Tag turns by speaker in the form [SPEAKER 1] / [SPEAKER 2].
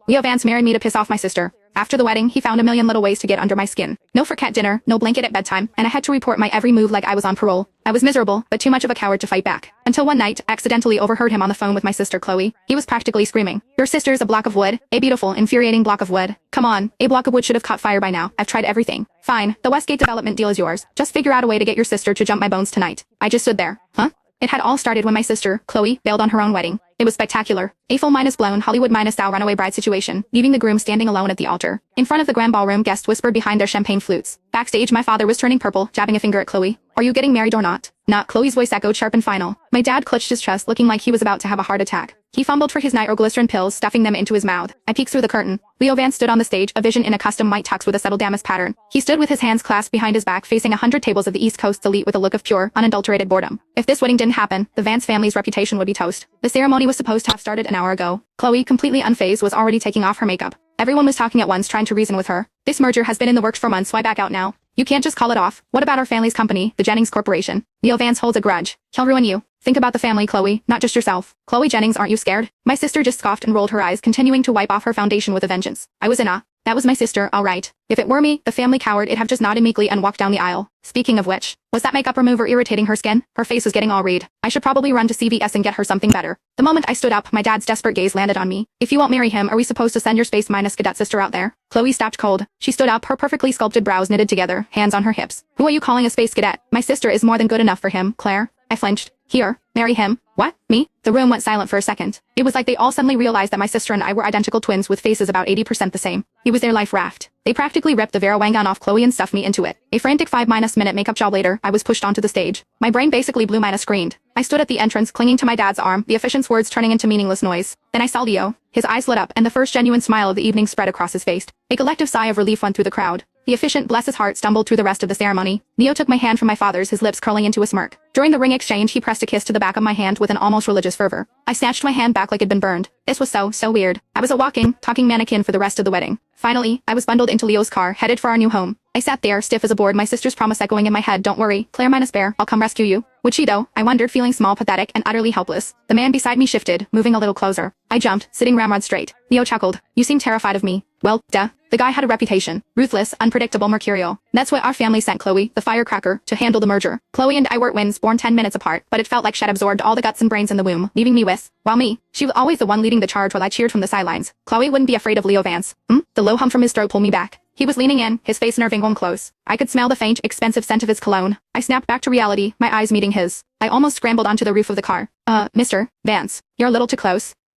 [SPEAKER 1] Leo Vance married me to piss off my sister. After the wedding, he found a million little ways to get under my skin. No cat dinner, no blanket at bedtime, and I had to report my every move like I was on parole. I was miserable, but too much of a coward to fight back. Until one night, I accidentally overheard him on the phone with my sister Chloe. He was practically screaming, "Your sister's a block of wood, a beautiful, infuriating block of wood. Come on, a block of wood should have caught fire by now. I've tried everything. Fine, the Westgate development deal is yours. Just figure out a way to get your sister to jump my bones tonight." I just stood there. Huh? It had all started when my sister, Chloe, bailed on her own wedding. It was spectacular. A full minus blown Hollywood minus style runaway bride situation, leaving the groom standing alone at the altar. In front of the grand ballroom, guests whispered behind their champagne flutes. Backstage, my father was turning purple, jabbing a finger at Chloe. "Are you getting married or not?" Not. Chloe's voice echoed sharp and final. My dad clutched his chest, looking like he was about to have a heart attack. He fumbled for his nitroglycerin pills, stuffing them into his mouth. I peeked through the curtain. Leo Vance stood on the stage, a vision in a custom white tux with a subtle damask pattern. He stood with his hands clasped behind his back, facing 100 tables of the East Coast's elite with a look of pure, unadulterated boredom. If this wedding didn't happen, the Vance family's reputation would be toast. The ceremony was supposed to have started an hour ago. Chloe, completely unfazed, was already taking off her makeup. Everyone was talking at once, trying to reason with her. "This merger has been in the works for months, why back out now? You can't just call it off. What about our family's company, the Jennings Corporation? Leo Vance holds a grudge. He'll ruin you. Think about the family, Chloe, not just yourself. Chloe Jennings, aren't you scared?" My sister just scoffed and rolled her eyes, continuing to wipe off her foundation with a vengeance. I was in awe. That was my sister, all right. If it were me, the family coward, it'd have just nodded meekly and walked down the aisle. Speaking of which, was that makeup remover irritating her skin? Her face was getting all red. I should probably run to CVS and get her something better. The moment I stood up, my dad's desperate gaze landed on me. "If you won't marry him, are we supposed to send your space minus cadet sister out there?" Chloe stopped cold. She stood up, her perfectly sculpted brows knitted together, hands on her hips. "Who are you calling a space cadet? My sister is more than good enough for him, Claire." I flinched. "Here, marry him." "What? Me?" The room went silent for a second. It was like they all suddenly realized that my sister and I were identical twins with faces about 80% the same. It was their life raft. They practically ripped the Vera Wang gown off Chloe and stuffed me into it. A frantic 5-minute makeup job later, I was pushed onto the stage. My brain basically blew minus screened. I stood at the entrance, clinging to my dad's arm, the efficient's words turning into meaningless noise. Then I saw Leo. His eyes lit up, and the first genuine smile of the evening spread across his face. A collective sigh of relief went through the crowd. The efficient, bless his heart, stumbled through the rest of the ceremony. Leo took my hand from my father's, his lips curling into a smirk. During the ring exchange, he pressed a kiss to the back of my hand with an almost religious fervor. I snatched my hand back like it'd been burned. This was so weird. I was a walking, talking mannequin for the rest of the wedding. Finally, I was bundled into Leo's car, headed for our new home. I sat there, stiff as a board, my sister's promise echoing in my head, "Don't worry, Claire minus bear, I'll come rescue you." Would she though? I wondered, feeling small, pathetic, and utterly helpless. The man beside me shifted, moving a little closer. I jumped, sitting ramrod straight. Leo chuckled. "You seem terrified of me." Well, duh. The guy had a reputation. Ruthless, unpredictable, mercurial. That's why our family sent Chloe, the firecracker, to handle the merger. Chloe and I were twins, born 10 minutes apart, but it felt like she'd absorbed all the guts and brains in the womb, leaving me with, she was always the one leading the charge while I cheered from the sidelines. Chloe wouldn't be afraid of Leo Vance. The low hum from his throat pulled me back. He was leaning in, his face nerving one close. I could smell the faint, expensive scent of his cologne. I snapped back to reality, my eyes meeting his. I almost scrambled onto the roof of the car. Mr. Vance, you're a little too close."